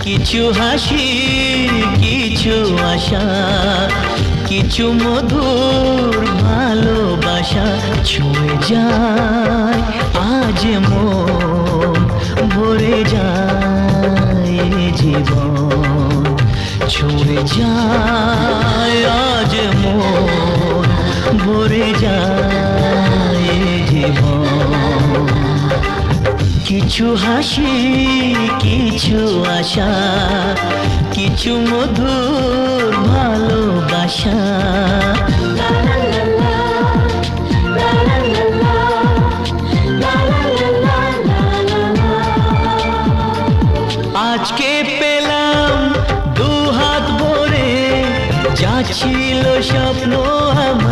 কিছু হাসি, কিছু আশা, কিছু মধুর ভালোবাসা ছুঁয়ে যায় আজ মন, ভরে যায় জীবন। ছুঁয়ে যায় আজ মন, ভরে যায় জীবন। কিছু হাসি, কিছু আশা, কিছু মধুর ভালোবাসা। আজকে পেলাম দু হাত ভরে, যা ছিল স্বপ্ন আমার